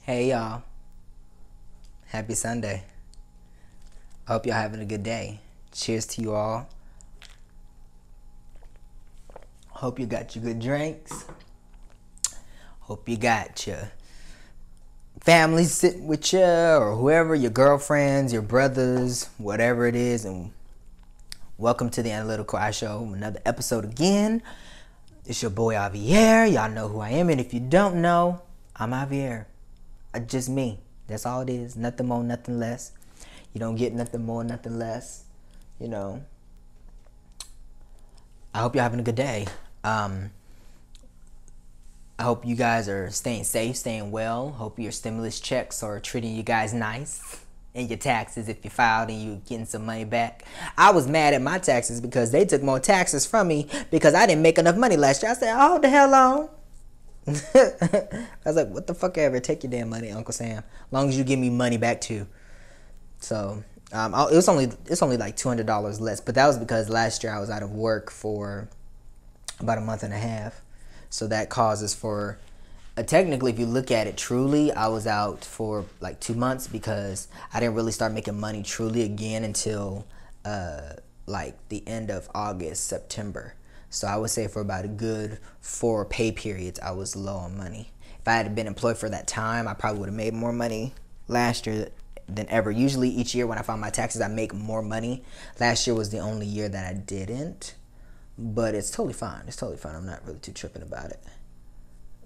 Hey y'all, happy Sunday. I hope y'all having a good day. Cheers to you all. Hope you got your good drinks. Hope you got your family sitting with you or whoever, your girlfriends, your brothers, whatever it is. And welcome to the Analytical Eye Show. Another episode again. It's your boy Javier. Y'all know who I am. And if you don't know, I'm Javier. Just me. That's all it is. Nothing more, nothing less. You don't get nothing more, nothing less. You know. I hope you're having a good day. I hope you guys are staying safe, staying well. Hope your stimulus checks are treating you guys nice. And your taxes, if you filed and you're getting some money back. I was mad at my taxes because they took more taxes from me because I didn't make enough money last year. I said, hold the hell on. I was like, what the fuck ever? Take your damn money, Uncle Sam. As long as you give me money back too. So it's only like $200 less, but that was because last year I was out of work for about a month and a half. So that causes for technically, if you look at it truly, I was out for like 2 months because I didn't really start making money truly again until like the end of August, September. So I would say for about a good 4 pay periods, I was low on money. If I had been employed for that time, I probably would have made more money last year than ever. Usually each year when I file my taxes, I make more money. Last year was the only year that I didn't. But it's totally fine. It's totally fine. I'm not really too tripping about it.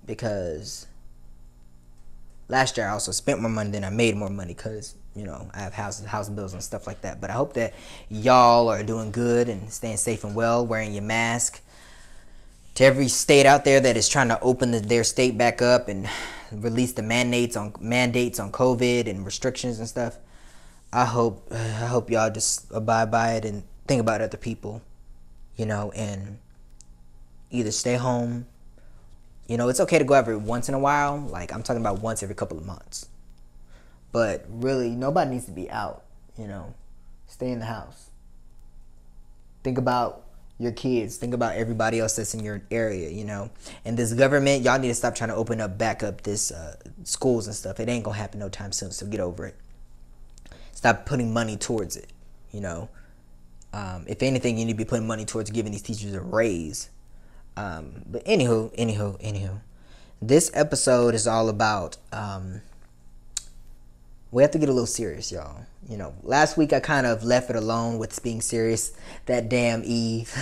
Because last year I also spent more money than I made more money because, you know, I have house bills and stuff like that. But I hope that y'all are doing good and staying safe and well, wearing your mask. To every state out there that is trying to open their state back up and release the mandates on COVID and restrictions and stuff, I hope y'all just abide by it and think about other people, you know, and either stay home. You know, it's okay to go every once in a while. Like, I'm talking about once every couple of months. But really, nobody needs to be out, you know. Stay in the house. Think about your kids. Think about everybody else that's in your area, you know. And this government, y'all need to stop trying to back up this schools and stuff. It ain't going to happen no time soon, so get over it. Stop putting money towards it, you know. If anything, you need to be putting money towards giving these teachers a raise. But anywho, this episode is all about, we have to get a little serious, y'all. You know, last week I kind of left it alone with being serious. That damn Eve.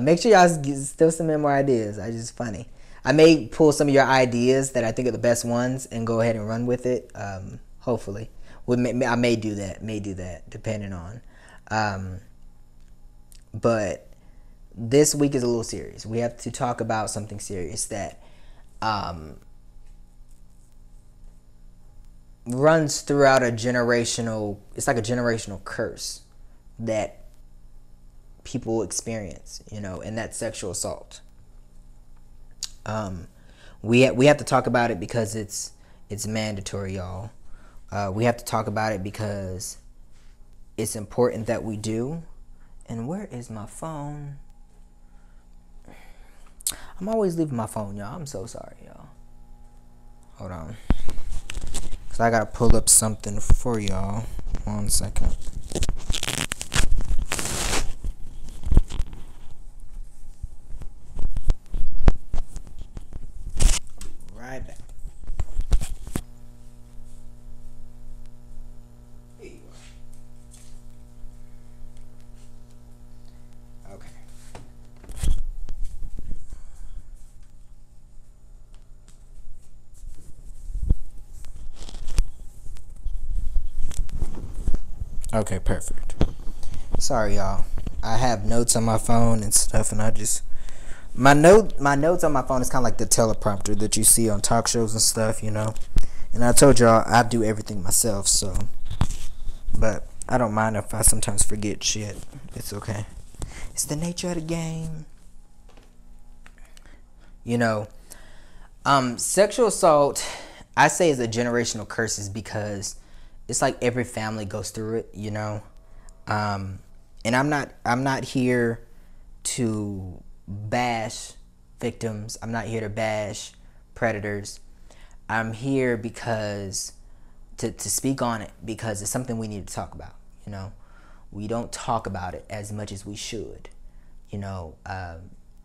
Make sure y'all still send me more ideas. I just funny. I may pull some of your ideas that I think are the best ones and go ahead and run with it. Hopefully. I may do that, depending on. But this week is a little serious. We have to talk about something serious that runs throughout it's like a generational curse that people experience, you know, and that's sexual assault. We have to talk about it because it's mandatory, y'all. We have to talk about it because it's important that we do. And where is my phone? I'm always leaving my phone, y'all. I'm so sorry, y'all. Hold on. Because I got to pull up something for y'all. 1 second. I'll be right back. Here you are. Okay. Okay, perfect. Sorry, y'all. I have notes on my phone and stuff, and my notes on my phone is kind of like the teleprompter that you see on talk shows and stuff, you know. And I told y'all I do everything myself, so. But I don't mind if I sometimes forget shit. It's okay. It's the nature of the game. You know, sexual assault, I say, is a generational curse, is because it's like every family goes through it, you know. And I'm not here to bash victims. I'm not here to bash predators. I'm here because to speak on it, because it's something we need to talk about. You know, we don't talk about it as much as we should. You know,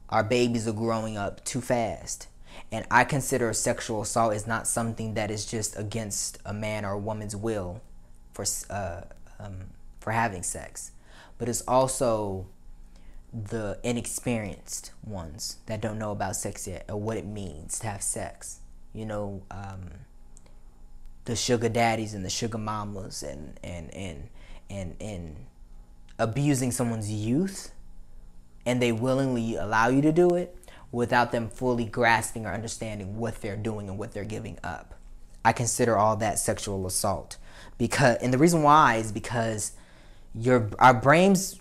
our babies are growing up too fast. And I consider sexual assault is not something that is just against a man or a woman's will for having sex, but it's also the inexperienced ones that don't know about sex yet or what it means to have sex. You know, the sugar daddies and the sugar mamas and abusing someone's youth, and they willingly allow you to do it without them fully grasping or understanding what they're doing and what they're giving up. I consider all that sexual assault, and the reason why is because our brains,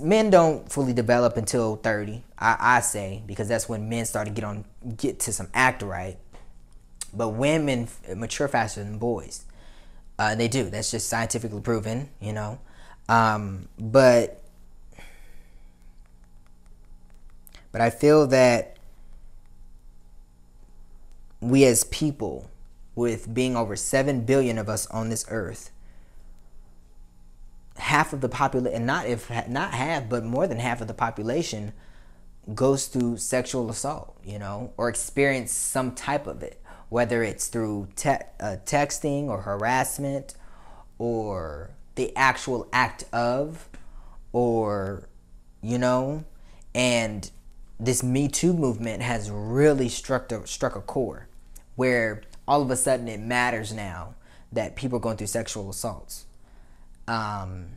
men don't fully develop until 30. I say, because that's when men start to get to some act right. But women mature faster than boys. They do. That's just scientifically proven, you know. But I feel that we as people, with being over 7 billion of us on this earth, half of the population, and not half, but more than half of the population goes through sexual assault, you know, or experience some type of it, whether it's through texting or harassment or the actual act of, or, you know, and this Me Too movement has really struck a chord where all of a sudden it matters now that people are going through sexual assaults. And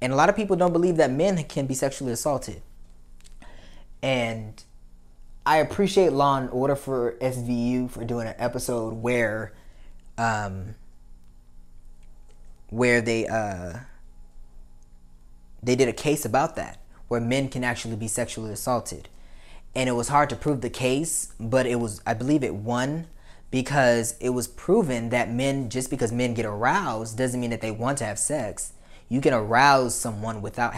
a lot of people don't believe that men can be sexually assaulted. And I appreciate Law and Order for SVU for doing an episode where they did a case about that, where men can actually be sexually assaulted. And it was hard to prove the case, but I believe it won, because it was proven that just because men get aroused doesn't mean that they want to have sex. You can arouse someone without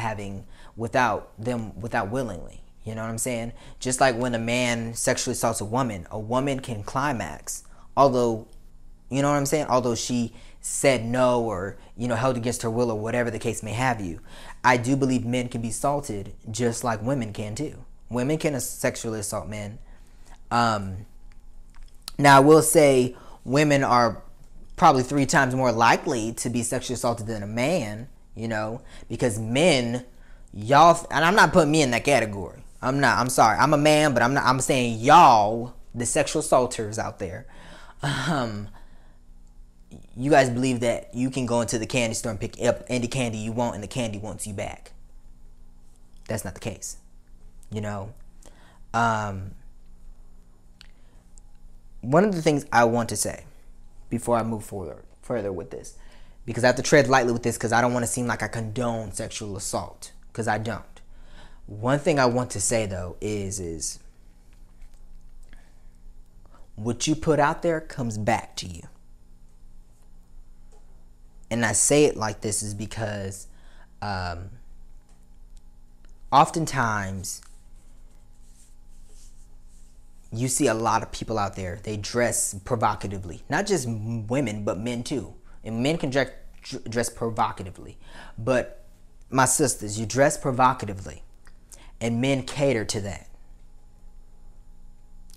willingly. You know what I'm saying? Just like when a man sexually assaults a woman can climax, although, you know what I'm saying? Although she said no, or, you know, held against her will, or whatever the case may have you. I do believe men can be assaulted just like women can too. Women can sexually assault men. Now, I will say women are probably 3 times more likely to be sexually assaulted than a man, you know, because men, y'all, and I'm not putting me in that category. I'm sorry. I'm a man, but I'm saying y'all, the sexual assaulters out there, you guys believe that you can go into the candy store and pick up any candy you want and the candy wants you back. That's not the case, you know. One of the things I want to say before I move further with this, because I have to tread lightly with this, because I don't want to seem like I condone sexual assault, because I don't. One thing I want to say though is what you put out there comes back to you. And I say it like this is because oftentimes you see a lot of people out there, they dress provocatively. Not just women, but men too. And men can dress provocatively. But my sisters, you dress provocatively. And men cater to that.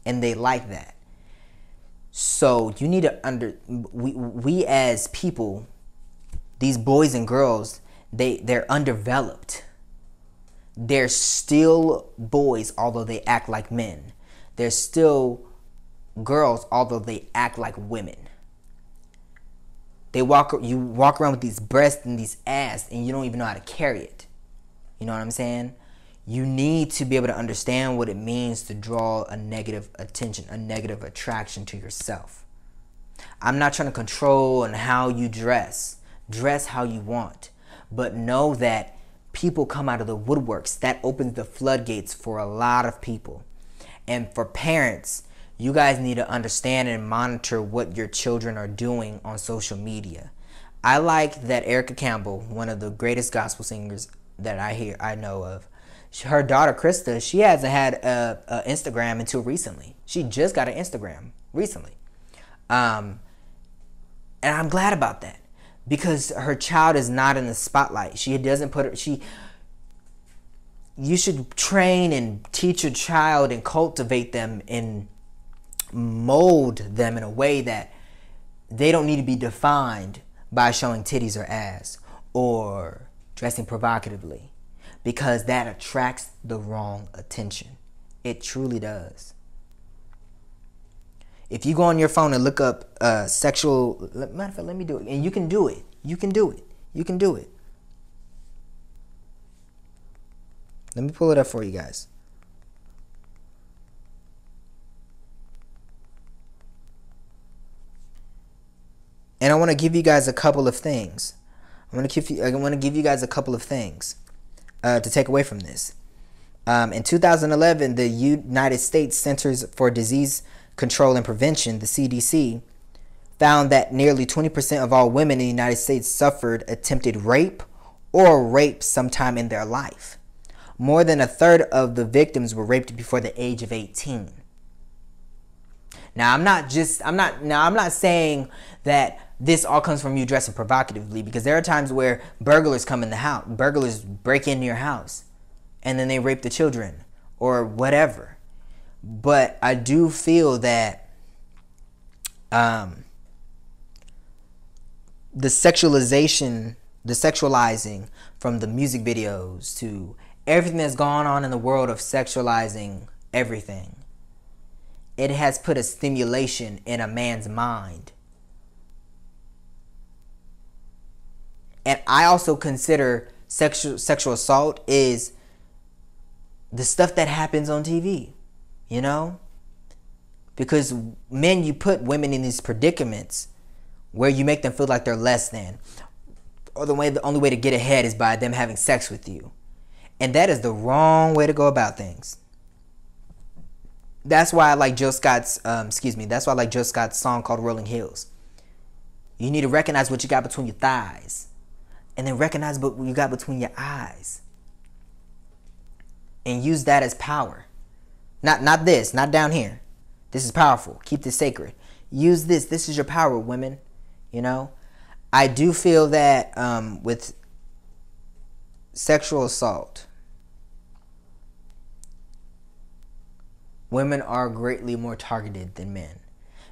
And they like that. So you need to we as people, these boys and girls, they're undeveloped. They're still boys, although they act like men. They're still girls, although they act like women. You walk around with these breasts and these ass, and you don't even know how to carry it. You know what I'm saying? You need to be able to understand what it means to draw a negative attention, a negative attraction to yourself. I'm not trying to control on how you dress. Dress how you want. But know that people come out of the woodworks. That opens the floodgates for a lot of people. And for parents, you guys need to understand and monitor what your children are doing on social media. I like that Erica Campbell, one of the greatest gospel singers that I know of, Her daughter Krista, she hasn't had a Instagram until recently. She just got an Instagram recently, and I'm glad about that because her child is not in the spotlight. She doesn't put her. You should train and teach your child and cultivate them and mold them in a way that they don't need to be defined by showing titties or ass or dressing provocatively, because that attracts the wrong attention. It truly does. If you go on your phone and look up sexual, matter of fact, let me do it. And you can do it. You can do it. You can do it. Let me pull it up for you guys. And I want to give you guys a couple of things. I want to give you guys a couple of things to take away from this. In 2011, the United States Centers for Disease Control and Prevention, the CDC, found that nearly 20% of all women in the United States suffered attempted rape or rape sometime in their life. More than a third of the victims were raped before the age of 18. Now, I'm not saying that this all comes from you dressing provocatively, because there are times where burglars come in the house, burglars break into your house, and then they rape the children or whatever. But I do feel that the sexualizing from the music videos to everything that's gone on in the world of sexualizing everything, it has put a stimulation in a man's mind. And I also consider sexual assault is the stuff that happens on TV, you know? Because men, you put women in these predicaments where you make them feel like they're less than. Or the only way to get ahead is by them having sex with you. And that is the wrong way to go about things. That's why I like Jill Scott's song called Rolling Hills. You need to recognize what you got between your thighs. And then recognize what you got between your eyes. And use that as power. Not this, not down here. This is powerful. Keep this sacred. Use this. This is your power, women. You know? I do feel that with sexual assault, women are greatly more targeted than men.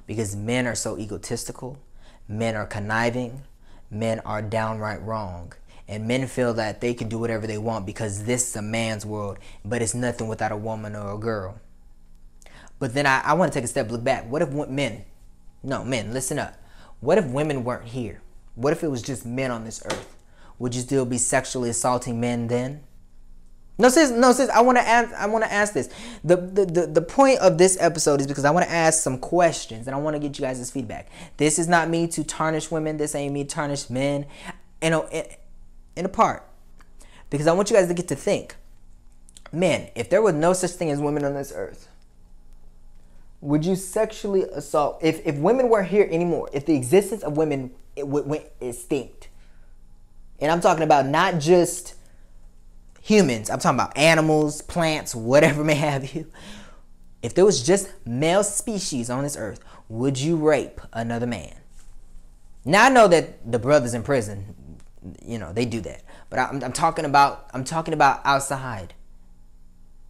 Because men are so egotistical. Men are conniving. Men are downright wrong. And men feel that they can do whatever they want because this is a man's world, but it's nothing without a woman or a girl. But then I want to take a step look back. What if men, listen up. What if women weren't here? What if it was just men on this earth? Would you still be sexually assaulting men then? No, sis, I want to ask this. The point of this episode is because I want to ask some questions and I want to get you guys' feedback. This is not me to tarnish women. This ain't me to tarnish men. In a part. Because I want you guys to get to think. Men, if there was no such thing as women on this earth, would you sexually assault? If women weren't here anymore, if the existence of women went extinct, and I'm talking about not just humans, I'm talking about animals, plants, whatever may have you. If there was just male species on this earth, would you rape another man? Now I know that the brothers in prison, you know, they do that, but I'm talking about outside.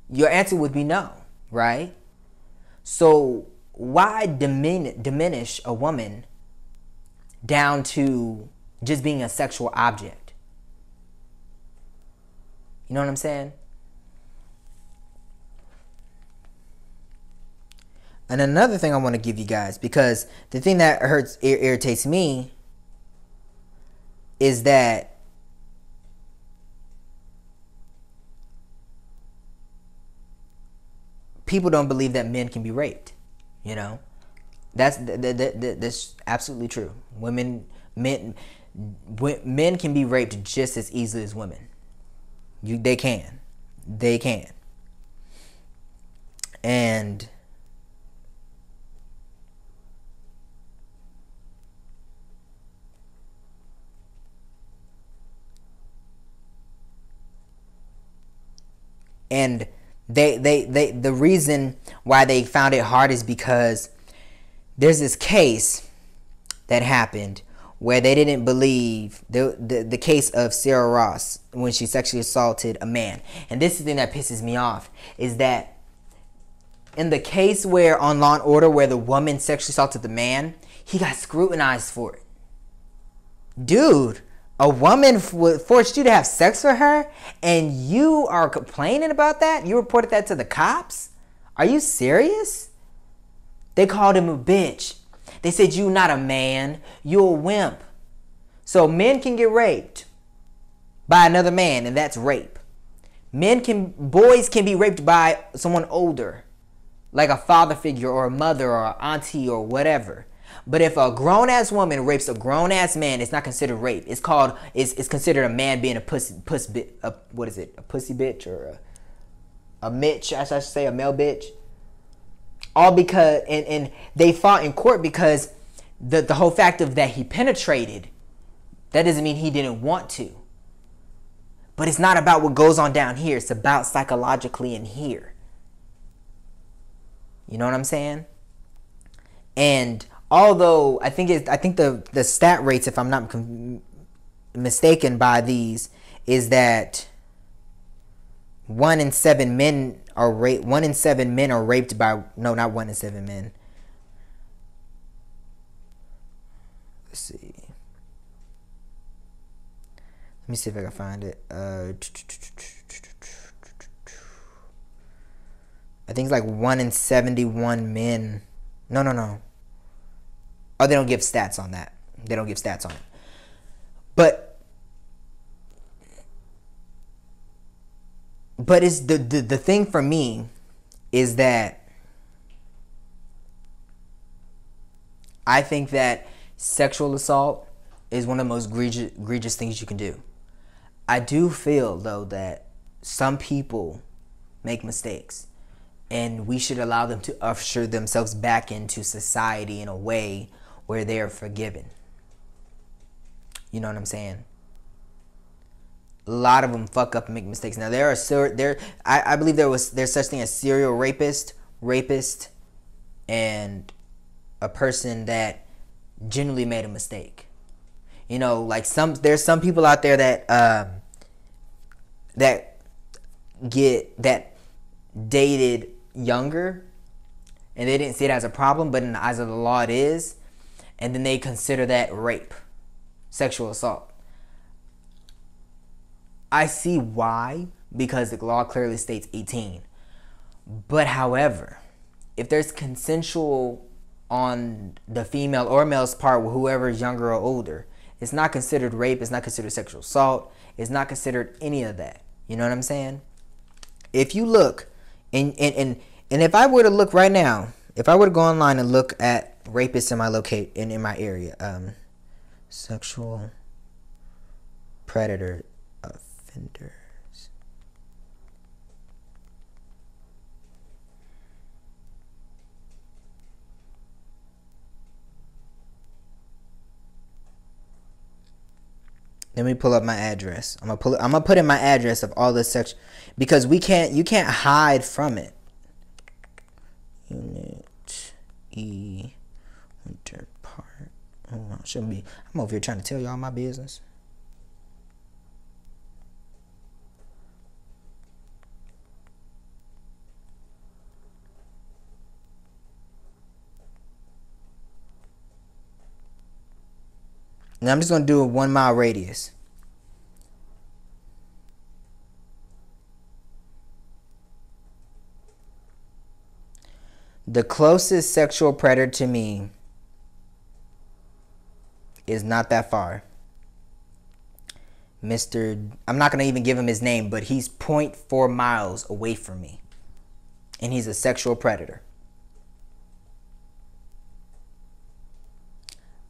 Your answer would be no, right? So why diminish a woman down to just being a sexual object? You know what I'm saying? And another thing I want to give you guys, because the thing that irritates me is that people don't believe that men can be raped. You know, that's absolutely true. Men can be raped just as easily as women. They can. And And the reason why they found it hard is because there's this case that happened where they didn't believe the case of Sarah Ross when she sexually assaulted a man. And this is the thing that pisses me off, is that in the case where on Law and Order where the woman sexually assaulted the man, he got scrutinized for it. Dude, a woman forced you to have sex with her and you are complaining about that? You reported that to the cops? Are you serious? They called him a bitch. They said, you not a man, you a wimp. So men can get raped by another man, and that's rape. Boys can be raped by someone older, like a father figure or a mother or an auntie or whatever. But if a grown-ass woman rapes a grown-ass man, it's not considered rape. It's considered a man being a pussy bitch, or a mitch, as I should say, a male bitch. All because, and they fought in court because the whole fact of that he penetrated, that doesn't mean he didn't want to. But it's not about what goes on down here. It's about psychologically in here. You know what I'm saying? And although I think the stat rates, if I'm not mistaken by these, is that 1 in 7 men are raped. 1 in 7 men are raped by, no, not 1 in 7 men. Let's see. Let me see if I can find it. I think it's like 1 in 71 men. No. Oh, they don't give stats on that. They don't give stats on it. But it's the thing for me is that I think that sexual assault is one of the most egregious things you can do. I do feel, though, that some people make mistakes, and we should allow them to usher themselves back into society in a way where they're forgiven. You know what I'm saying? A lot of them fuck up and make mistakes. Now I believe there's such thing as serial rapist, and a person that genuinely made a mistake. You know, like there's some people out there that dated younger, and they didn't see it as a problem, but in the eyes of the law it is, and then they consider that rape, sexual assault. I see why, because the law clearly states 18. But however, if there's consensual on the female or male's part with whoever is younger or older, it's not considered rape, it's not considered sexual assault, it's not considered any of that. You know what I'm saying? If you look, and if I were to look right now, if I were to go online and look at rapists in my area, sexual predator offenders. Let me pull up my address. I'm gonna put in my address of all the section, because you can't hide from it. Unit E Winter Park. Oh, shouldn't be. I'm over here trying to tell y'all my business. Now I'm just going to do a 1 mile radius. The closest sexual predator to me is not that far. I'm not going to even give him his name, but he's 0.4 miles away from me. And he's a sexual predator.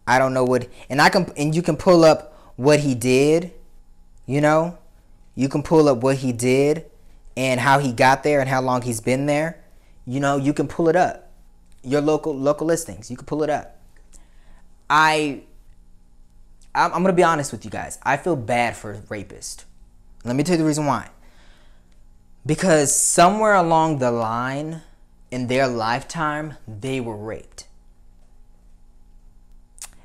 I don't know what, and you can pull up what he did, you know? You can pull up what he did and how he got there and how long he's been there. You know, you can pull it up. Your local listings, you can pull it up. I'm going to be honest with you guys. I feel bad for rapists. Let me tell you the reason why. Because somewhere along the line in their lifetime, they were raped.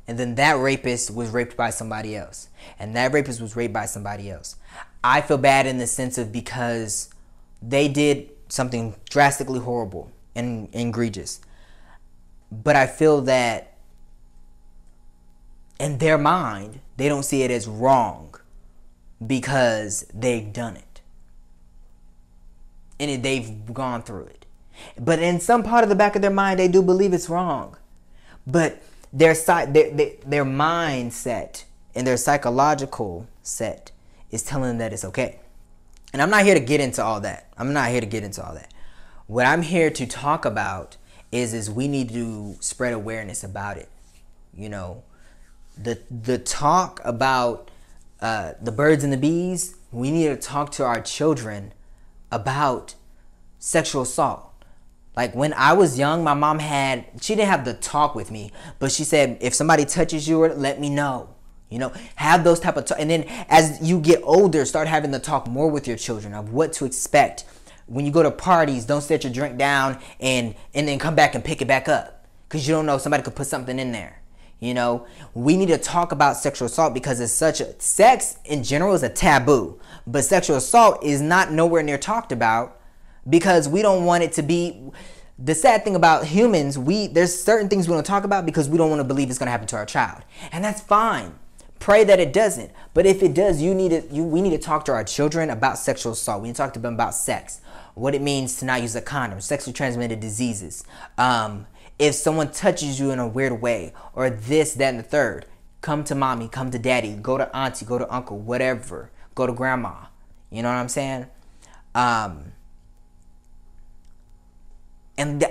And then that rapist was raped by somebody else. And that rapist was raped by somebody else. I feel bad in the sense of because they did something drastically horrible and egregious. But I feel that in their mind, they don't see it as wrong because they've done it. And they've gone through it. But in some part of the back of their mind, they do believe it's wrong. But their mindset and their psychological set is telling them that it's okay. And I'm not here to get into all that. What I'm here to talk about is we need to spread awareness about it. You know, the talk about the birds and the bees, we need to talk to our children about sexual assault. Like when I was young, my mom she didn't have the talk with me, but she said, if somebody touches you, let me know. You know, have those type of talk. And then as you get older, start having the talk more with your children of what to expect. When you go to parties, don't set your drink down and then come back and pick it back up. Because you don't know, somebody could put something in there. You know, we need to talk about sexual assault because sex in general is a taboo. But sexual assault is not nowhere near talked about because we don't want it to be. The sad thing about humans, there's certain things we don't talk about because we don't want to believe it's going to happen to our child. And that's fine. Pray that it doesn't. But if it does, we need to talk to our children about sexual assault. We need to talk to them about sex, what it means to not use a condom, sexually transmitted diseases. If someone touches you in a weird way, or this, that, and the third, come to mommy, come to daddy, go to auntie, go to uncle, whatever, go to grandma. You know what I'm saying? And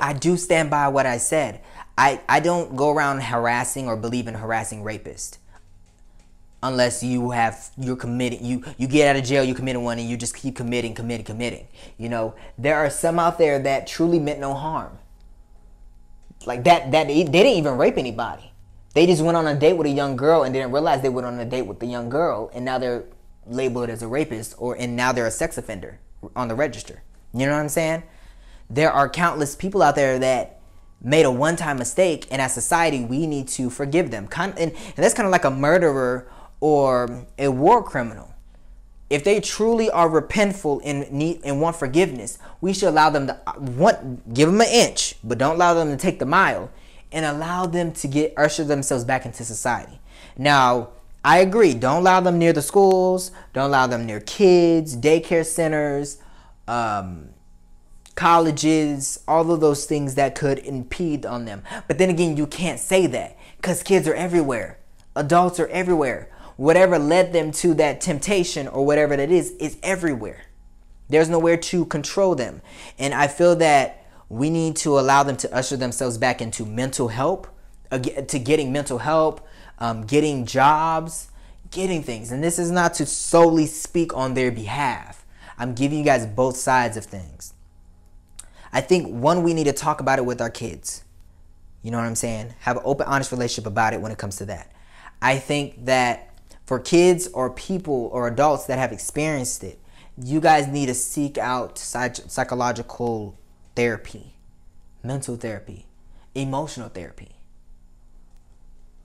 I do stand by what I said. I don't go around harassing or believe in harassing rapists. Unless you're committing, you get out of jail, you committed one, and you just keep committing. You know, there are some out there that truly meant no harm. Like that they didn't even rape anybody. They just went on a date with a young girl and didn't realize they went on a date with the young girl, and now they're labeled as a rapist, and now they're a sex offender on the register. You know what I'm saying? There are countless people out there that made a one-time mistake, and as society, we need to forgive them. And that's kind of like a murderer or a war criminal. If they truly are repentful and want forgiveness, we should allow them to give them an inch, but don't allow them to take the mile, and allow them to usher themselves back into society. Now, I agree. Don't allow them near the schools. Don't allow them near kids, daycare centers, colleges, all of those things that could impede on them. But then again, you can't say that because kids are everywhere. Adults are everywhere. Whatever led them to that temptation or whatever that is everywhere. There's nowhere to control them. And I feel that we need to allow them to usher themselves back into mental help, to getting mental help, getting jobs, getting things. And this is not to solely speak on their behalf. I'm giving you guys both sides of things. I think, one, we need to talk about it with our kids. You know what I'm saying? Have an open, honest relationship about it when it comes to that. I think that for kids or people or adults that have experienced it, you guys need to seek out psychological therapy, mental therapy, emotional therapy.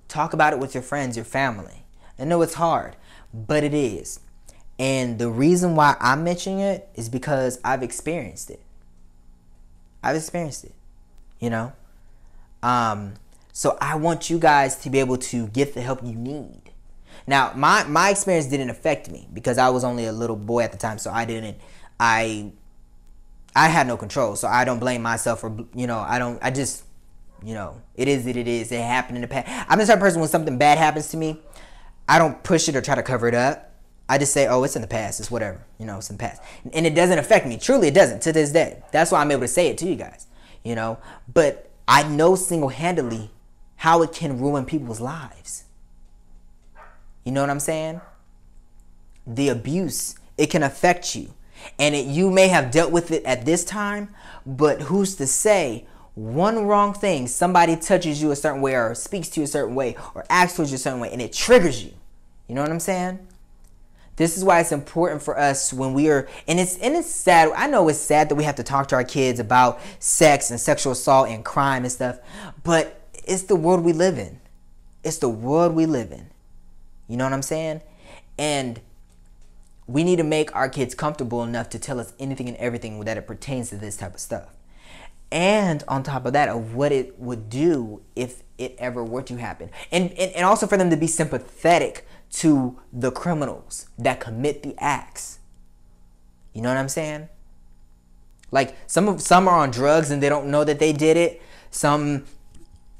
Talk about it with your friends, your family. I know it's hard, but it is. And the reason why I'm mentioning it is because I've experienced it. You know? So I want you guys to be able to get the help you need. Now, my experience didn't affect me because I was only a little boy at the time, so I had no control. So I don't blame myself for, it is what it is. It happened in the past. I'm the type of person, when something bad happens to me, I don't push it or try to cover it up. I just say, oh, it's in the past. It's whatever. It's in the past. And it doesn't affect me. Truly, it doesn't to this day. That's why I'm able to say it to you guys, But I know single-handedly how it can ruin people's lives. You know what I'm saying? The abuse, it can affect you. And you may have dealt with it at this time, but who's to say one wrong thing, somebody touches you a certain way or speaks to you a certain way or acts towards you a certain way, and it triggers you. You know what I'm saying? This is why it's important for us when we are, and it's sad. I know it's sad that we have to talk to our kids about sex and sexual assault and crime and stuff, but it's the world we live in. It's the world we live in. You know what I'm saying? And we need to make our kids comfortable enough to tell us anything and everything that it pertains to this type of stuff. And on top of that, of what it would do if it ever were to happen. And also for them to be sympathetic to the criminals that commit the acts. You know what I'm saying? Like some are on drugs and they don't know that they did it. Some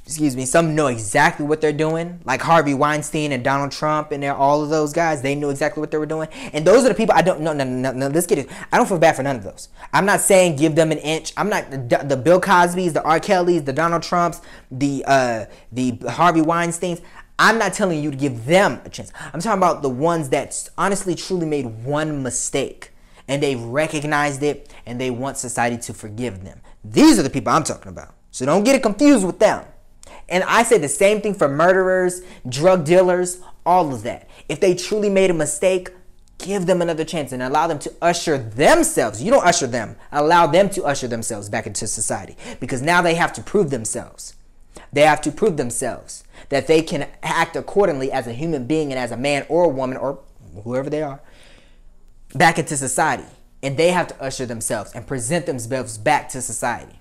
know exactly what they're doing. Like Harvey Weinstein and Donald Trump and all of those guys, they knew exactly what they were doing. And those are the people I don't know. No, let's get it. I don't feel bad for none of those. I'm not saying give them an inch. I'm not the Bill Cosbys, the R. Kellys, the Donald Trumps, the Harvey Weinsteins. I'm not telling you to give them a chance. I'm talking about the ones that honestly truly made one mistake and they recognized it and they want society to forgive them. These are the people I'm talking about. So don't get it confused with them. And I say the same thing for murderers, drug dealers, all of that. If they truly made a mistake, give them another chance and allow them to usher themselves. You don't usher them. Allow them to usher themselves back into society. Because now they have to prove themselves. They have to prove themselves that they can act accordingly as a human being and as a man or a woman or whoever they are back into society. And they have to usher themselves and present themselves back to society.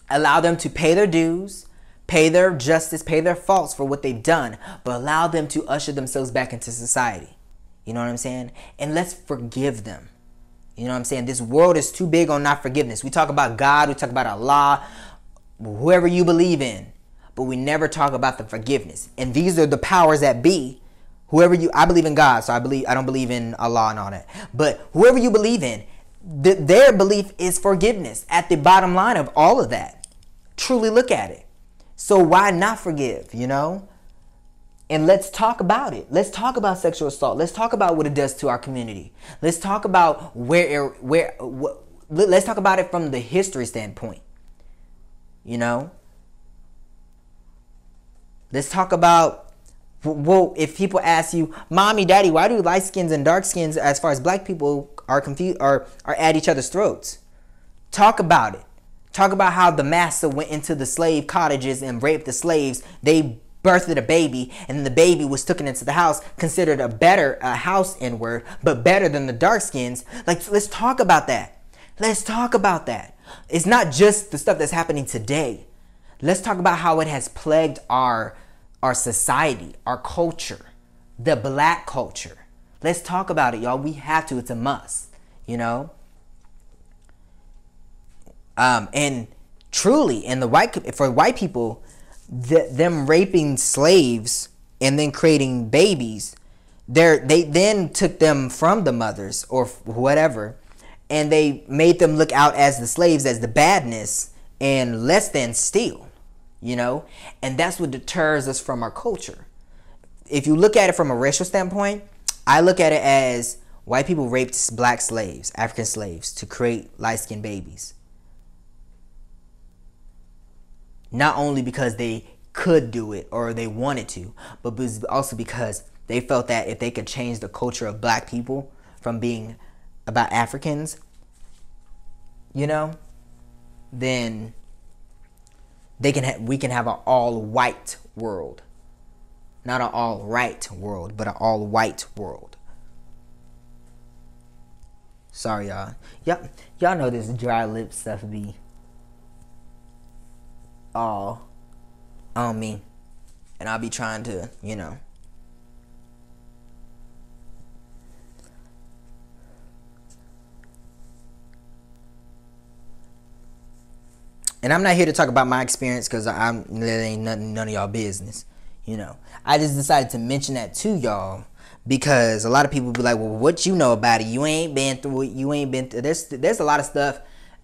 Allow them to pay their dues, pay their justice, pay their faults for what they've done, but allow them to usher themselves back into society. You know what I'm saying? And let's forgive them. You know what I'm saying? This world is too big on not forgiveness. We talk about God, we talk about Allah, whoever you believe in, but we never talk about the forgiveness. And these are the powers that be. I believe in God, so I don't believe in Allah and all that. But whoever you believe in, their belief is forgiveness at the bottom line of all of that. Truly look at it. So why not forgive, you know? And let's talk about it. Let's talk about sexual assault. Let's talk about what it does to our community. Let's talk about let's talk about it from the history standpoint. You know? Let's talk about, well, if people ask you, Mommy, Daddy, why do light skins and dark skins, as far as black people, are confused or are at each other's throats? Talk about it. Talk about how the master went into the slave cottages and raped the slaves. They birthed a baby, and then the baby was taken into the house, considered a house N-word, but better than the dark skins. Like, let's talk about that. Let's talk about that. It's not just the stuff that's happening today. Let's talk about how it has plagued our society, our culture, the black culture. Let's talk about it, y'all. We have to. It's a must, you know? And truly, for white people, them raping slaves and then creating babies, they then took them from the mothers or whatever, and they made them look out as the slaves, as the badness, and less than steal, you know? And that's what deters us from our culture. If you look at it from a racial standpoint, I look at it as white people raped black slaves, African slaves, to create light-skinned babies. Not only because they could do it or they wanted to, but also because they felt that if they could change the culture of black people from being about Africans, you know, then we can have an all-white world. Not an all-right world, but an all-white world. Sorry, y'all. Y'all know this dry lip stuff be all on me, and I'll be trying to, you know, and I'm not here to talk about my experience because that ain't none of y'all business, you know. I just decided to mention that to y'all because a lot of people be like, well, what you know about it? You ain't been through it. There's a lot of stuff.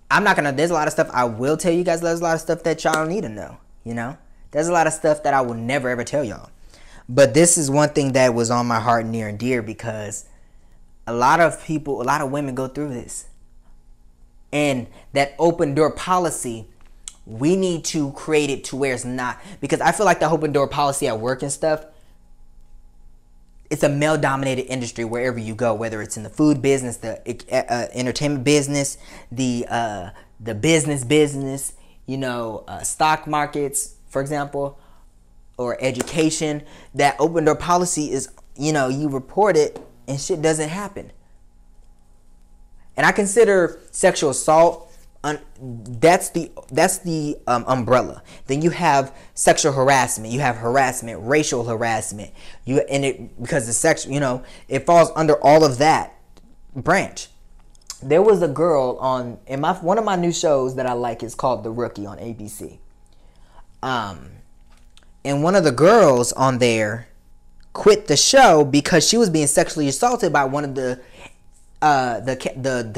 There's a lot of stuff I will tell you guys. There's a lot of stuff that y'all don't need to know, you know. There's a lot of stuff that I will never ever tell y'all. But this is one thing that was on my heart near and dear because a lot of women go through this. And that open door policy, we need to create it to where it's not. Because I feel like the open door policy at work and stuff, it's a male-dominated industry wherever you go, whether it's in the food business, the entertainment business, the business, stock markets, for example, or education. That open door policy is, you report it and shit doesn't happen. And I consider sexual assault, that's the umbrella. Then you have sexual harassment. You have harassment, racial harassment. Because the sex, it falls under all of that branch. There was a girl on one of my new shows that I like is called The Rookie on ABC. And one of the girls on there quit the show because she was being sexually assaulted by one of the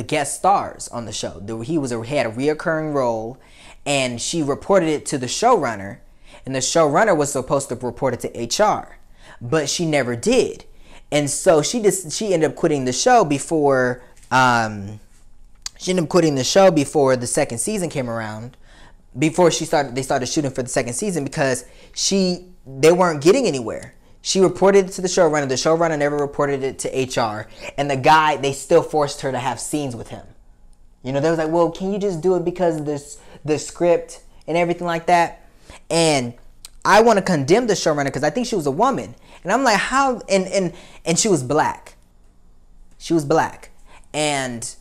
guest stars on the show. He had a reoccurring role, and she reported it to the showrunner, and the showrunner was supposed to report it to HR, but she never did. And so she ended up quitting the show before the second season came around, before they started shooting for the second season, because they weren't getting anywhere. She reported it to the showrunner. The showrunner never reported it to HR. And the guy, they still forced her to have scenes with him. They was like, well, can you just do it because of the script and everything like that? And I want to condemn the showrunner because I think she was a woman. And I'm like, how? And she was black. She was black. And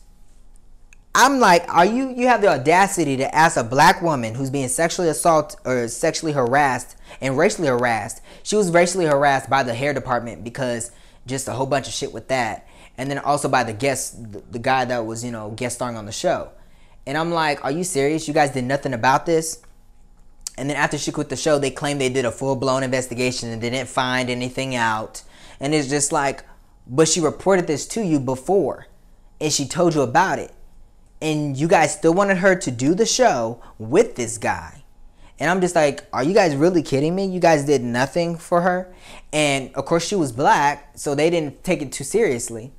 I'm like, you have the audacity to ask a black woman who's being sexually assaulted or sexually harassed and racially harassed. She was racially harassed by the hair department because just a whole bunch of shit with that. And then also by the guy that was, guest starring on the show. And I'm like, are you serious? You guys did nothing about this? And then after she quit the show, they claimed they did a full-blown investigation and they didn't find anything out. And it's just like, but she reported this to you before and she told you about it. And you guys still wanted her to do the show with this guy. And I'm just like, are you guys really kidding me? You guys did nothing for her. And of course she was black, so they didn't take it too seriously.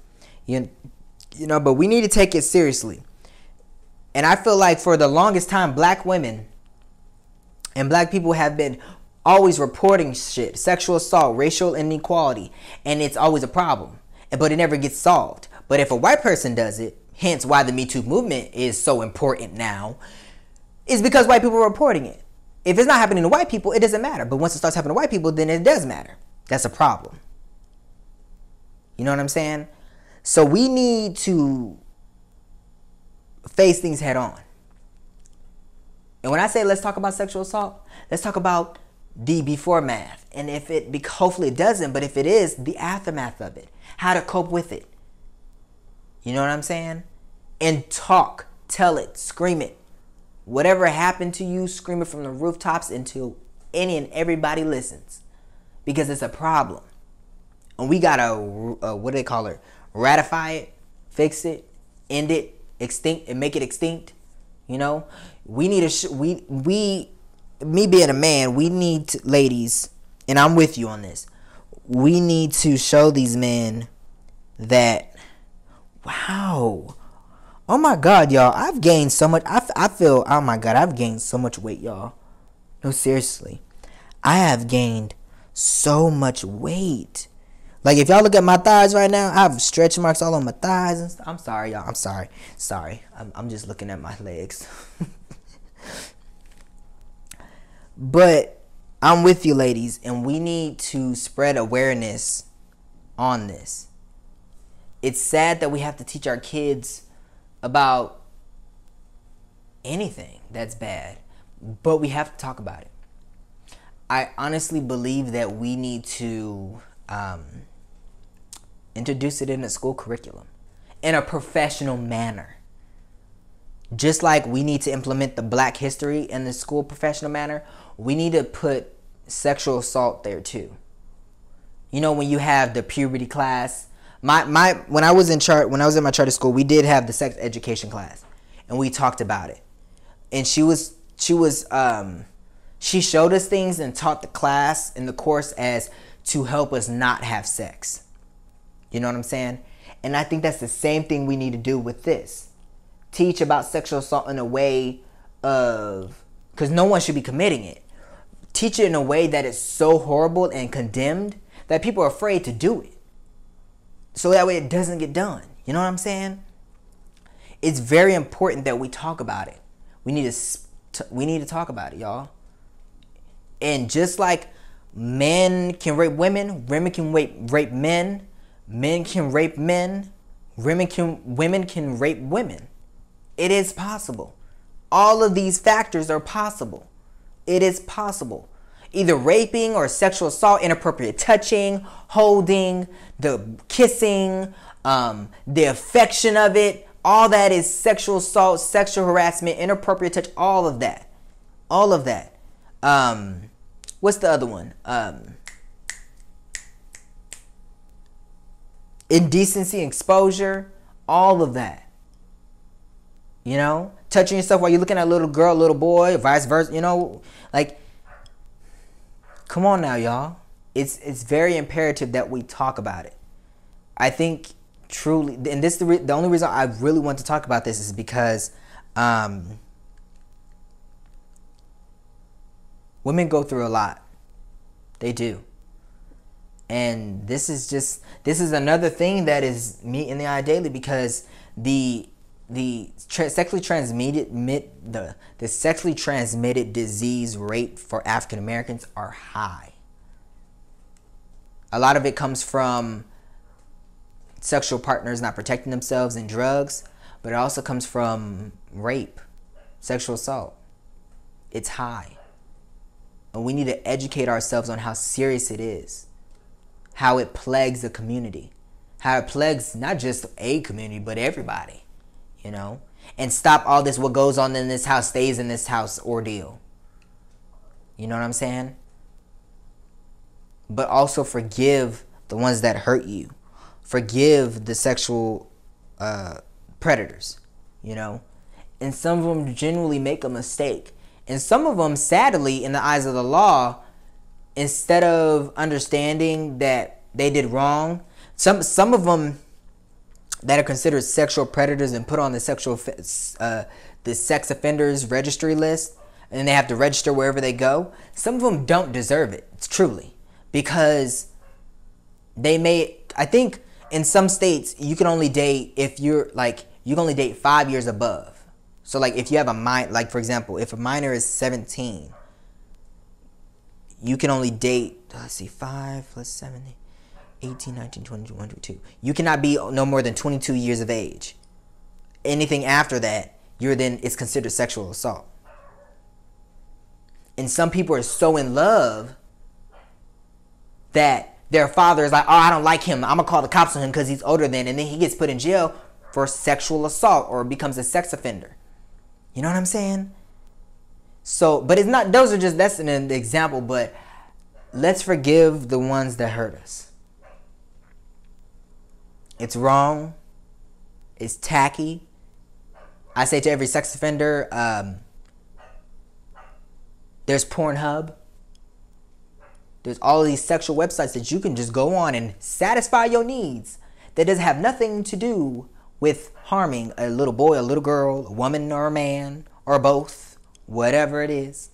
But we need to take it seriously. And I feel like for the longest time, black women and black people have been always reporting shit, sexual assault, racial inequality, and it's always a problem. But it never gets solved. But if a white person does it, hence why the Me Too movement is so important now, is because white people are reporting it. If it's not happening to white people, it doesn't matter. But once it starts happening to white people, then it does matter. That's a problem. You know what I'm saying? So we need to face things head on. And when I say let's talk about sexual assault, let's talk about the before math. And hopefully it doesn't, but if it is, the aftermath of it. How to cope with it. You know what I'm saying? And talk, tell it, scream it. Whatever happened to you, scream it from the rooftops until any and everybody listens. Because it's a problem. And we gotta, what do they call it? Ratify it, fix it, end it, extinct, and make it extinct. We need me being a man, we need to, ladies, and I'm with you on this. We need to show these men that, wow, oh my God, y'all, I've gained so much. I feel, oh my God, I've gained so much weight, y'all. No, seriously, I have gained so much weight. Like, if y'all look at my thighs right now, I have stretch marks all on my thighs and stuff. I'm sorry, y'all. I'm sorry. I'm just looking at my legs. But I'm with you, ladies, and we need to spread awareness on this. It's sad that we have to teach our kids about anything that's bad, but we have to talk about it. I honestly believe that we need to introduce it in a school curriculum in a professional manner. Just like we need to implement the Black history in the school professional manner, we need to put sexual assault there too. When you have the puberty class, when I was in my charter school, we did have the sex education class, and we talked about it. And she showed us things and taught the class in the course as to help us not have sex. You know what I'm saying? And I think that's the same thing we need to do with this. Teach about sexual assault in a way of, because no one should be committing it. Teach it in a way that is so horrible and condemned that people are afraid to do it. so that way it doesn't get done. You know what I'm saying? It's very important that we talk about it. We need to talk about it, y'all. And just like men can rape women, women can rape men, men can rape men, women can rape women. It is possible. All of these factors are possible. It is possible. Either raping or sexual assault, inappropriate touching, holding, the kissing, the affection of it, all that is sexual assault, sexual harassment, inappropriate touch, all of that. All of that. What's the other one? Indecency, exposure, all of that. You know, touching yourself while you're looking at a little girl, little boy, vice versa. You know, like, come on now, y'all. It's very imperative that we talk about it. I think truly, and this the only reason I really want to talk about this is because women go through a lot. They do. And this is another thing that is me in the eye daily, because the sexually transmitted disease rate for African Americans are high. A lot of it comes from sexual partners not protecting themselves and drugs, but it also comes from rape, sexual assault. It's high. And we need to educate ourselves on how serious it is, how it plagues the community, how it plagues not just a community, but everybody, you know, and stop all this what goes on in this house stays in this house ordeal. You know what I'm saying? But also forgive the ones that hurt you. Forgive the sexual predators, you know. And some of them genuinely make a mistake. And some of them, sadly, in the eyes of the law, instead of understanding that they did wrong, some of them that are considered sexual predators and put on the sex offenders registry list, and they have to register wherever they go, some of them don't deserve it, truly, because they may, I think in some states you can only date if you're like, you can only date 5 years above. So like if you have a minor, like for example, if a minor is 17, you can only date, let's see, 5 plus 7, 18, 19, 20, 21, 22. You cannot be no more than 22 years of age. Anything after that, it's considered sexual assault. And some people are so in love that their father is like, oh, I don't like him, I'm gonna call the cops on him because he's older than, and then he gets put in jail for sexual assault or becomes a sex offender. You know what I'm saying? So, but it's not, that's an example, but let's forgive the ones that hurt us. It's wrong. It's tacky. I say to every sex offender, there's Pornhub. There's all of these sexual websites that you can just go on and satisfy your needs. That doesn't have nothing to do with harming a little boy, a little girl, a woman or a man, or both, whatever it is.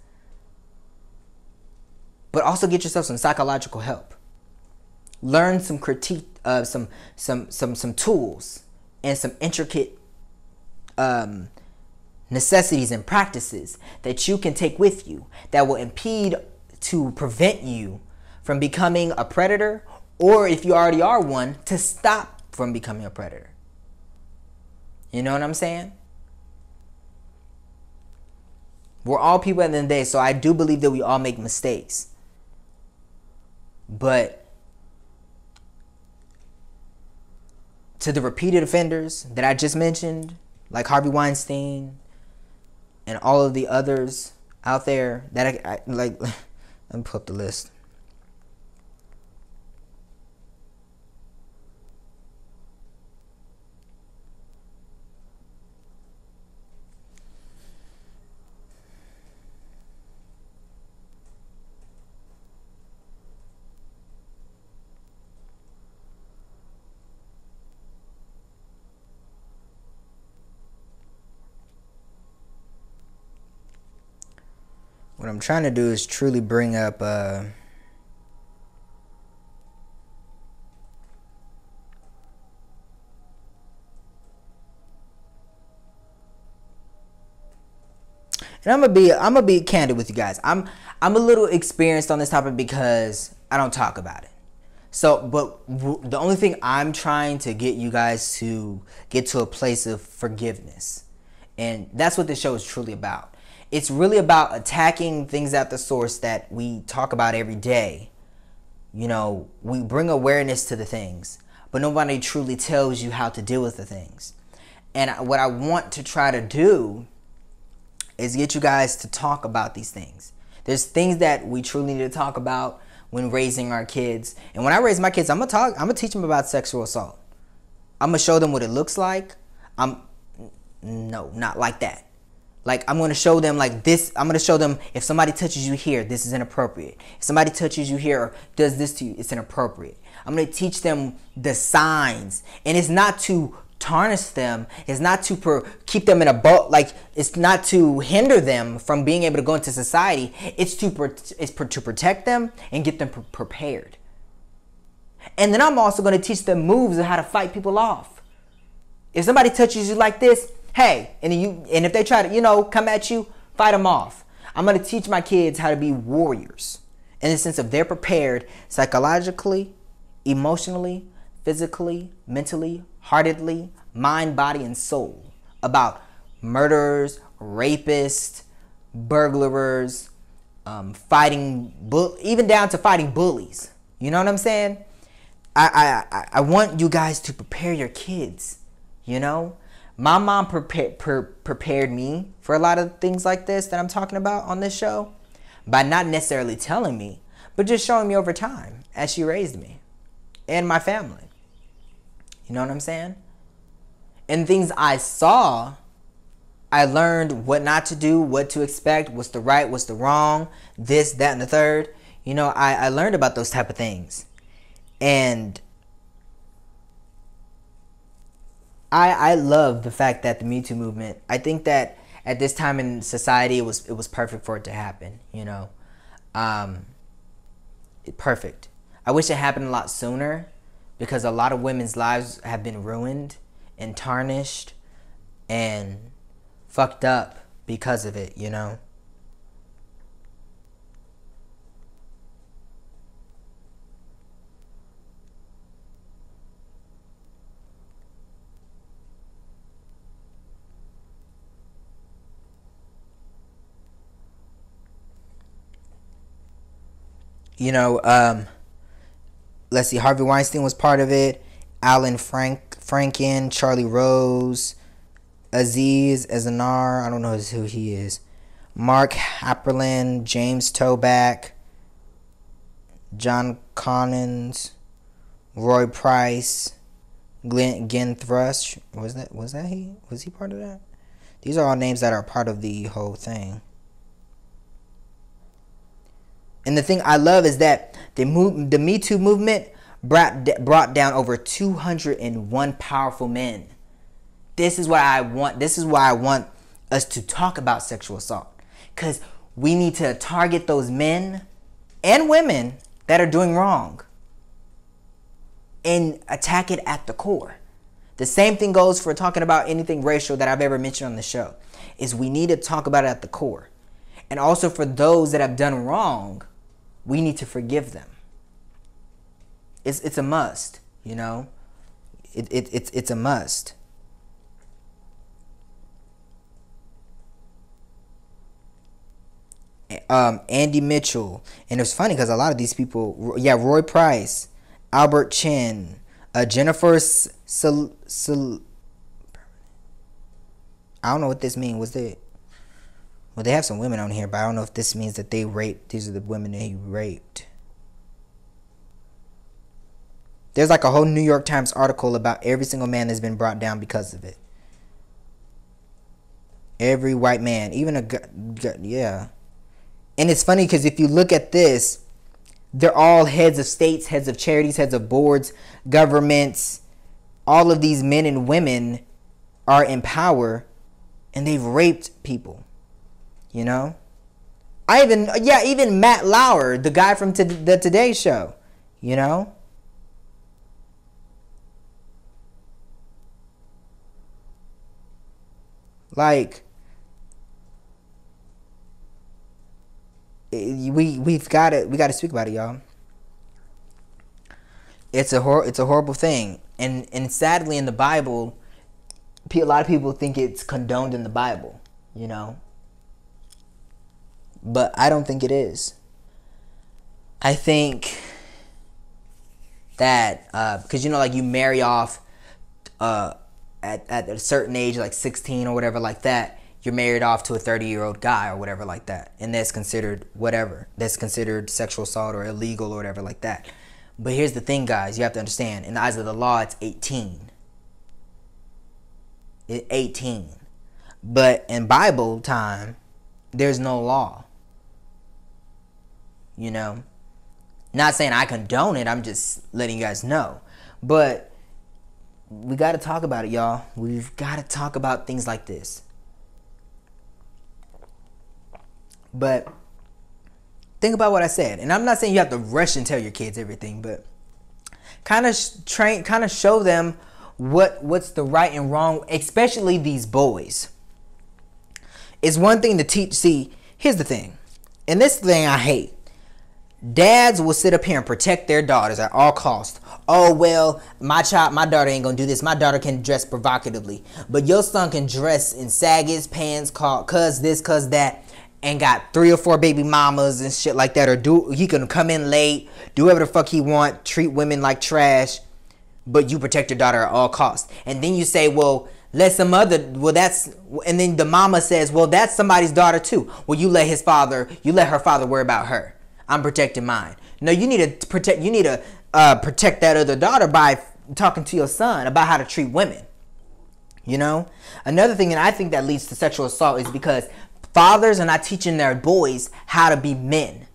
But also get yourself some psychological help. Learn some critique, some tools and some intricate necessities and practices that you can take with you that will impede to prevent you from becoming a predator, or if you already are one, to stop from becoming a predator. You know what I'm saying? We're all people at the end of the day, so I do believe that we all make mistakes. But to the repeated offenders that I just mentioned, like Harvey Weinstein and all of the others out there that I like, let me pull up the list. What I'm trying to do is truly bring up And I'm gonna be candid with you guys. I'm a little experienced on this topic because I don't talk about it. So, but the only thing I'm trying to get you guys to get to a place of forgiveness. And that's what this show is truly about. It's really about attacking things at the source that we talk about every day. You know, we bring awareness to the things, but nobody truly tells you how to deal with the things. And what I want to try to do is get you guys to talk about these things. There's things that we truly need to talk about when raising our kids. And when I raise my kids, I'm gonna teach them about sexual assault. I'm gonna show them what it looks like. No, not like that. Like, I'm gonna show them like this. I'm gonna show them, if somebody touches you here, this is inappropriate. If somebody touches you here or does this to you, it's inappropriate. I'm gonna teach them the signs. And it's not to tarnish them. It's not to keep them in a boat. Like, it's not to hinder them from being able to go into society. It's to protect them and get them prepared. And then I'm also going to teach them moves of how to fight people off. If somebody touches you like this, hey, and if they try to, come at you, fight them off. I'm going to teach my kids how to be warriors in the sense of they're prepared psychologically, emotionally, physically, mentally, heartedly, mind, body, and soul about murderers, rapists, burglars, even down to fighting bullies. You know what I'm saying? I want you guys to prepare your kids. My mom prepared me for a lot of things like this that I'm talking about on this show by not necessarily telling me, but just showing me over time as she raised me and my family. You know what I'm saying? And things I saw, I learned what not to do, what to expect, what's the right, what's the wrong, this, that, and the third. I learned about those type of things. And I love the fact that the Me Too movement, I think that at this time in society, it was perfect for it to happen, perfect. I wish it happened a lot sooner, because a lot of women's lives have been ruined and tarnished and fucked up because of it, Let's see, Harvey Weinstein was part of it. Alan Franken, Charlie Rose, Aziz Ezanar, I don't know who he is. Mark Haperlin, James Toback, John Connons, Roy Price, Glenn Thrush. Was that he? Was he part of that? These are all names that are part of the whole thing. And the thing I love is that the Me Too movement brought down over 201 powerful men. This is why I want us to talk about sexual assault. Because we need to target those men and women that are doing wrong and attack it at the core. The same thing goes for talking about anything racial that I've ever mentioned on the show. Is we need to talk about it at the core. And also for those that have done wrong, we need to forgive them. It's a must, It's a must. Andy Mitchell, and it's funny because a lot of these people, Roy Price, Albert Chin, Jennifer I don't know what this means. Well, they have some women on here, but I don't know if this means that they raped. These are the women that he raped. There's like a whole New York Times article about every single man that's been brought down because of it. Every white man, even yeah. And it's funny because if you look at this, they're all heads of states, heads of charities, heads of boards, governments. All of these men and women are in power, and they've raped people. Even Matt Lauer, the guy from the Today Show, Like, we've got to speak about it, y'all. It's a horrible thing, and sadly in the Bible, a lot of people think it's condoned in the Bible, you know. But I don't think it is. I think that because, you know, like, you marry off at a certain age, like 16 or whatever like that, you're married off to a 30-year-old guy or whatever like that, and that's considered whatever. That's considered sexual assault or illegal or whatever like that. But here's the thing, guys. You have to understand. In the eyes of the law, it's 18. It's 18. But in Bible time, there's no law. You know? Not saying I condone it. I'm just letting you guys know. But we got to talk about it, y'all. We've got to talk about things like this. But think about what I said. And I'm not saying you have to rush and tell your kids everything, but kind of show them what's the right and wrong, especially these boys. It's one thing to teach. See, here's the thing. And this thing I hate. Dads will sit up here and protect their daughters at all costs. Oh, well, my daughter ain't gonna do this. My daughter can dress provocatively. But your son can dress in saggy pants, cause this, cause that, and got 3 or 4 baby mamas and shit like that. Or he can come in late, do whatever the fuck he want, treat women like trash, but you protect your daughter at all costs. And then you say, well, and then the mama says, well, that's somebody's daughter too. Well, you let her father worry about her. I'm protecting mine. No, you need to protect that other daughter by talking to your son about how to treat women. You know? Another thing that I think that leads to sexual assault is because fathers are not teaching their boys how to be men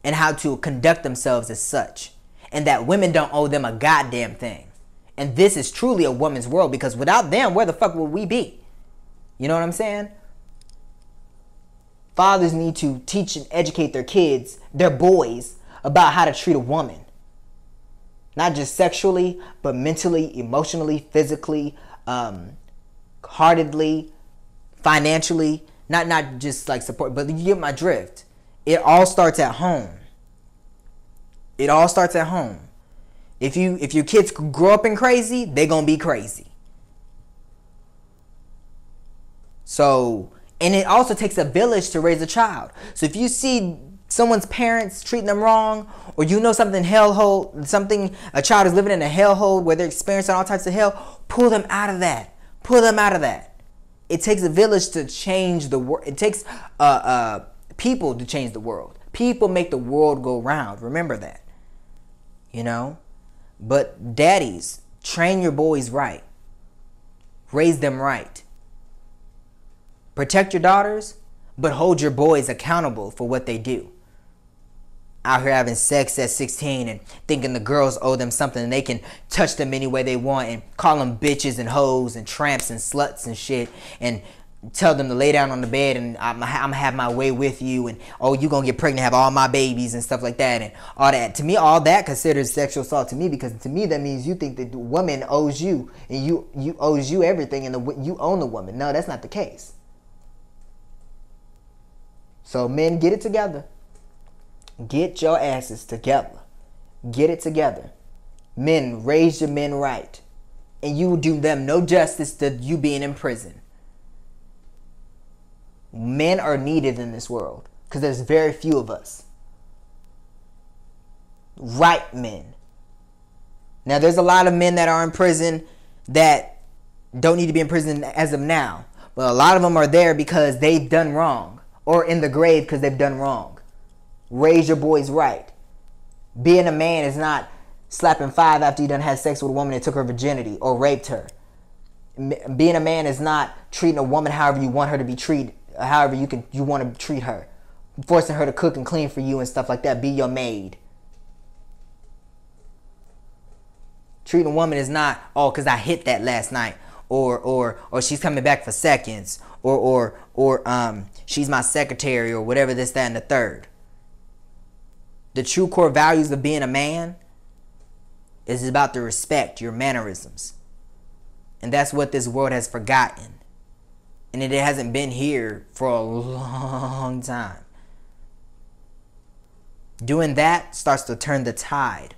and how to conduct themselves as such. And that women don't owe them a goddamn thing. And this is truly a woman's world, because without them, where the fuck would we be? You know what I'm saying? Fathers need to teach and educate their kids, their boys, about how to treat a woman. Not just sexually, but mentally, emotionally, physically, heartedly, financially. Not just like support, but you get my drift. It all starts at home. It all starts at home. If your kids grow up in crazy, they're gonna be crazy. So, and it also takes a village to raise a child. So if you see someone's parents treating them wrong, or you know a child is living in a hellhole where they're experiencing all types of hell, pull them out of that. Pull them out of that. It takes a village to change the world. It takes people to change the world. People make the world go round. Remember that. You know? But daddies, train your boys right. Raise them right. Protect your daughters, but hold your boys accountable for what they do. Out here having sex at 16 and thinking the girls owe them something and they can touch them any way they want and call them bitches and hoes and tramps and sluts and shit and tell them to lay down on the bed and I'm gonna have my way with you and oh, you gonna get pregnant, have all my babies and stuff like that and all that. To me, all that considers sexual assault to me, because to me that means you think that the woman owes you and you owes you everything and you own the woman. No, that's not the case. So men, get it together. Get your asses together. Get it together. Men, raise your men right. And you will do them no justice to you being in prison. Men are needed in this world because there's very few of us. Right men. Now, there's a lot of men that are in prison that don't need to be in prison as of now. But a lot of them are there because they've done wrong, or in the grave because they've done wrong. Raise your boys right. Being a man is not slapping 5 after you done had sex with a woman and took her virginity or raped her. Being a man is not treating a woman however you want her to be treated, however you want to treat her. Forcing her to cook and clean for you and stuff like that. Be your maid. Treating a woman is not, oh, because I hit that last night. Or she's coming back for seconds. Or she's my secretary or whatever, this, that, and the third. The true core values of being a man is about the respect, your mannerisms. And that's what this world has forgotten. And it hasn't been here for a long time. Doing that starts to turn the tide.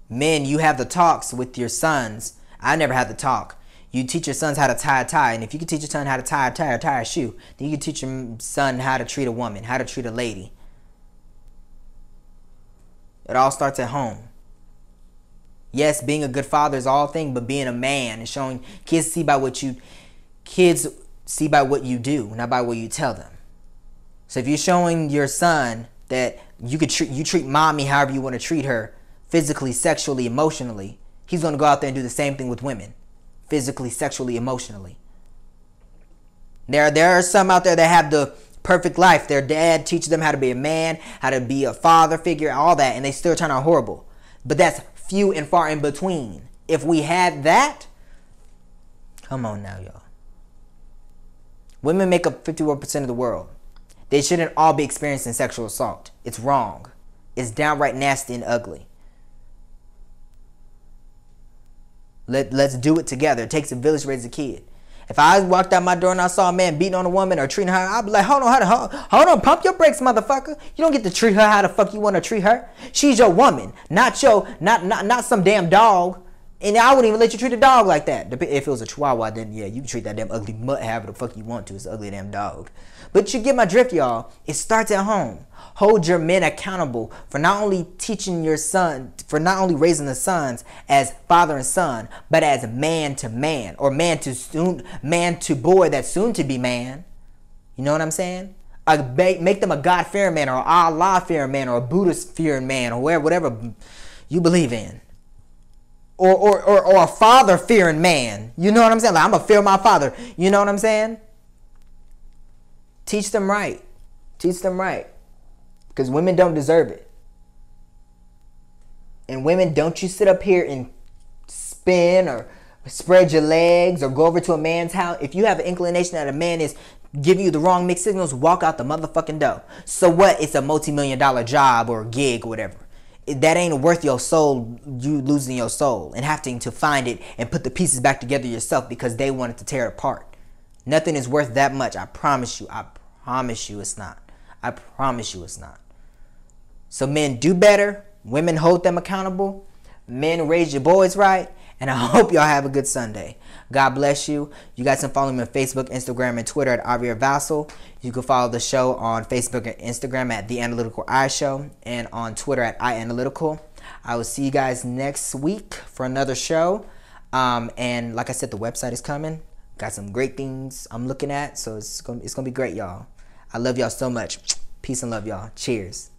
Men, you have the talks with your sons. I never had the talk. You teach your sons how to tie a tie. And if you can teach your son how to tie a tie or tie a shoe, then you can teach your son how to treat a woman, how to treat a lady. It all starts at home. Yes, being a good father is all thing, but being a man and showing kids see by what you do, not by what you tell them. So if you're showing your son that you treat mommy however you want to treat her, physically, sexually, emotionally, he's going to go out there and do the same thing with women, physically, sexually, emotionally. There are some out there that have the perfect life. Their dad teaches them how to be a man, how to be a father figure, all that, and they still turn out horrible. But that's few and far in between. If we had that, come on now, y'all. Women make up 51% of the world. They shouldn't all be experiencing sexual assault. It's wrong. It's downright nasty and ugly. Let's do it together. It takes a village to raise a kid. If I walked out my door and I saw a man beating on a woman or treating her, I'd be like, hold on, pump your brakes, motherfucker. You don't get to treat her how the fuck you want to treat her. She's your woman, not some damn dog. And I wouldn't even let you treat a dog like that. If it was a chihuahua, then yeah, you can treat that damn ugly mutt however the fuck you want to. It's an ugly damn dog. But you get my drift, y'all. It starts at home. Hold your men accountable for not only teaching your son, for not only raising the sons as father and son, but as man to man, or man to boy that's soon to be man. You know what I'm saying? Make them a God-fearing man, or Allah-fearing man, or a Buddhist-fearing man, or whatever you believe in. Or a father-fearing man. You know what I'm saying? Like, I'm going to fear my father. You know what I'm saying? Teach them right. Teach them right. Because women don't deserve it. And women, don't you sit up here and spin or spread your legs or go over to a man's house. If you have an inclination that a man is giving you the wrong mixed signals, walk out the motherfucking door. So what? It's a multi-million-dollar job or a gig or whatever. That ain't worth your soul, you losing your soul and having to find it and put the pieces back together yourself because they wanted to tear it apart. Nothing is worth that much. I promise you. I promise you it's not. I promise you it's not. So men, do better. Women, hold them accountable. Men, raise your boys right. And I hope y'all have a good Sunday. God bless you. You guys can follow me on Facebook, Instagram, and Twitter at Avia Vassal. You can follow the show on Facebook and Instagram at The Analytical Eye Show, and on Twitter at iAnalytical. I will see you guys next week for another show. And like I said, the website is coming. Got some great things I'm looking at, so it's gonna be great, y'all. I love y'all so much. Peace and love, y'all. Cheers.